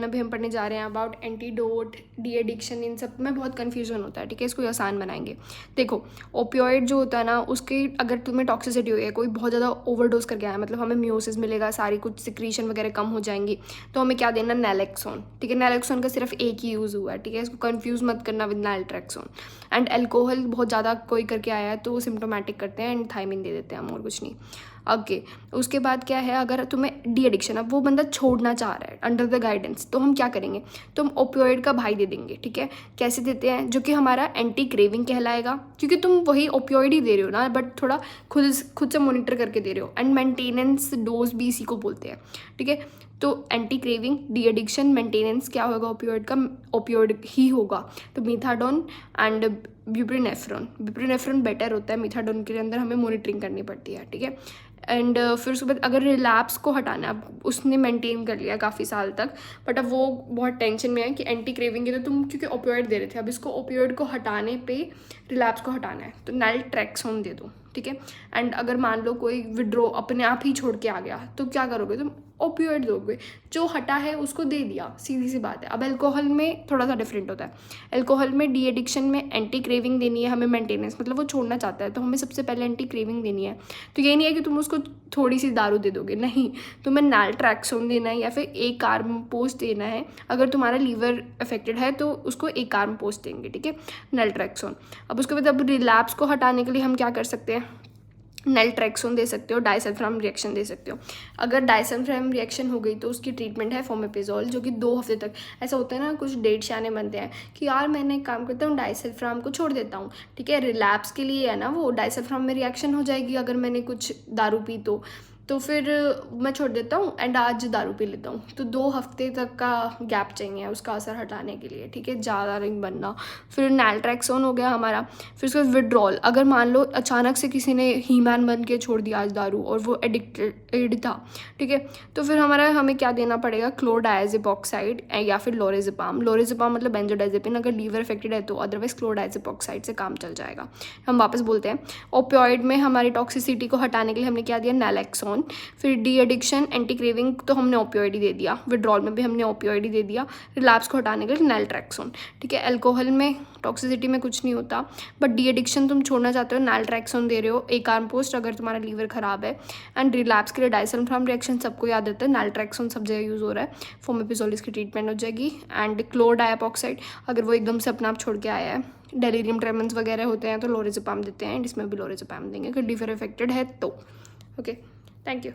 अभी हम पढ़ने जा रहे हैं अबाउट एंटीडोट, डी एडिक्शन, इन सब में बहुत कन्फ्यूजन होता है, ठीक है। इसको आसान बनाएंगे। देखो, ओपियोइड जो होता है ना, उसके अगर तुम्हें टॉक्सिसिटी हुई है, कोई बहुत ज़्यादा ओवरडोज करके आया, मतलब हमें म्यूसिस मिलेगा, सारी कुछ सिक्रीशन वगैरह कम हो जाएंगी, तो हमें क्या देना, नैलेक्सोन, ठीक है। नैलेक्सोन का सिर्फ एक ही यूज़ हुआ है, ठीक है, इसको कन्फ्यूज मत करना विद नैल्ट्रेक्सोन। एंड एल्कोहल बहुत ज़्यादा कोई करके आया है तो वो सिम्टोमेटिक करते हैं एंड थायमिन दे देते हैं हम, और कुछ नहीं। ओके, उसके बाद क्या है, अगर तुम्हें डी एडिक्शन, अब वो बंदा छोड़ना चाह रहा है अंडर द गाइडेंस, तो हम क्या करेंगे, तो हम ओपियोइड का भाई दे देंगे, ठीक है। कैसे देते हैं, जो कि हमारा एंटी क्रेविंग कहलाएगा, क्योंकि तुम वही ओपियोइड ही दे रहे हो ना, बट थोड़ा खुद से मॉनिटर करके दे रहे हो। एंड मेंटेनेंस डोज भी इसी को बोलते हैं, ठीक है। तो anti craving, de addiction, maintenance क्या होगा ओपियोइड का, ओपियोइड ही होगा। तो मीथाडोन एंड ब्यूप्रीनेफ्रॉन बेटर होता है, मीथाडोन के अंदर हमें मॉनिटरिंग करनी पड़ती है, ठीक है। एंड फिर उसके बाद अगर रिलैप्स को हटाना है, अब उसने मेंटेन कर लिया काफ़ी साल तक, बट अब वो बहुत टेंशन में है कि एंटी क्रेविंग है, तो तुम क्योंकि ओपियोइड दे रहे थे, अब इसको ओपियोइड को हटाने पे रिलैप्स को हटाना है, तो नैल्ट्रेक्सोन दे दो, ठीक है। एंड अगर मान लो कोई विड्रॉ अपने आप ही छोड़ के आ गया, तो क्या करोगे तुम, ओपियोइड दोगे, जो हटा है उसको दे दिया, सीधी सी बात है। अब अल्कोहल में थोड़ा सा डिफरेंट होता है। अल्कोहल में, डी एडिक्शन में एंटी क्रेविंग देनी है हमें, मेंटेनेंस, मतलब वो छोड़ना चाहता है तो हमें सबसे पहले एंटी क्रेविंग देनी है। तो ये नहीं है कि तुम उसको थोड़ी सी दारू दे दोगे, नहीं, तुम्हें नैल्ट्रेक्सोन देना है या फिर एक आर्म पोस्ट देना है। अगर तुम्हारा लीवर अफेक्टेड है तो उसको एक आर्म पोस्ट देंगे, ठीक है, नैल्ट्रेक्सोन। अब उसके बाद अब रिलैप्स को हटाने के लिए हम क्या कर सकते हैं, नैल्ट्रेक्सोन दे सकते हो, डाइसल्फाम रिएक्शन दे सकते हो। अगर डाइसल्फाम रिएक्शन हो गई तो उसकी ट्रीटमेंट है फोमेपिजोल, जो कि 2 हफ्ते तक, ऐसा होता है ना, कुछ डेट शाने बनते हैं कि यार मैंने एक काम करता हूँ, डाइसल्फाम को छोड़ देता हूँ, ठीक है। रिलैप्स के लिए है ना, वो डाइसल्फाम में रिएक्शन हो जाएगी अगर मैंने कुछ दारू पी तो फिर मैं छोड़ देता हूँ एंड आज दारू पी लेता हूँ, तो 2 हफ्ते तक का गैप चाहिए उसका असर हटाने के लिए, ठीक है, ज़्यादा नहीं बनना। फिर नैल्ट्रेक्सोन हो गया हमारा। फिर उसके बाद विड्रॉल, अगर मान लो अचानक से किसी ने ही मैन बन के छोड़ दिया आज दारू और वो एडिक्टेड था, ठीक है, तो फिर हमें क्या देना पड़ेगा, क्लोरडायजेपॉक्साइड या फिर लोरेज़ेपाम मतलब बेंजोडाइजेपिन अगर लीवर अफेक्टेड है तो, अदरवाइज क्लोरडायजेपॉक्साइड से काम चल जाएगा। हम वापस बोलते हैं, ओपियोइड में हमारी टॉक्सिसिटी को हटाने के लिए हमने क्या दिया, नैलेक्सोन। फिर डी एडिक्शन, एंटी क्रेविंग तो हमने ओपियोइड ही दे दिया, विड्रॉल में भी हमने ओपियोइड ही दे दिया, रिलैप्स को हटाने के लिए नैल्ट्रेक्सोन, ठीक है। अल्कोहल में टॉक्सिसिटी में कुछ नहीं होता, बट डी एडिक्शन तुम छोड़ना चाहते हो, नैल्ट्रेक्सोन दे रहे हो, एक आर्म पोस्ट अगर तुम्हारा लीवर खराब है। एंड रिलैप्स के लिए डाइसल्फाम रिएक्शन सबको याद रहता है, नैल्ट्रेक्सोन सब जगह यूज़ हो रहा है, फोमेपिजोल इसकी ट्रीटमेंट हो जाएगी। एंड क्लोरडायपॉक्साइड अगर वो एकदम से अपना आप छोड़ के आया है, डेलीरियम ट्रेमेंस वगैरह होते हैं तो लोरेज़ेपाम देते हैं, इसमें भी लोरेज़ेपाम देंगे अगर लीवर अफेक्टेड है तो। Okay, thank you.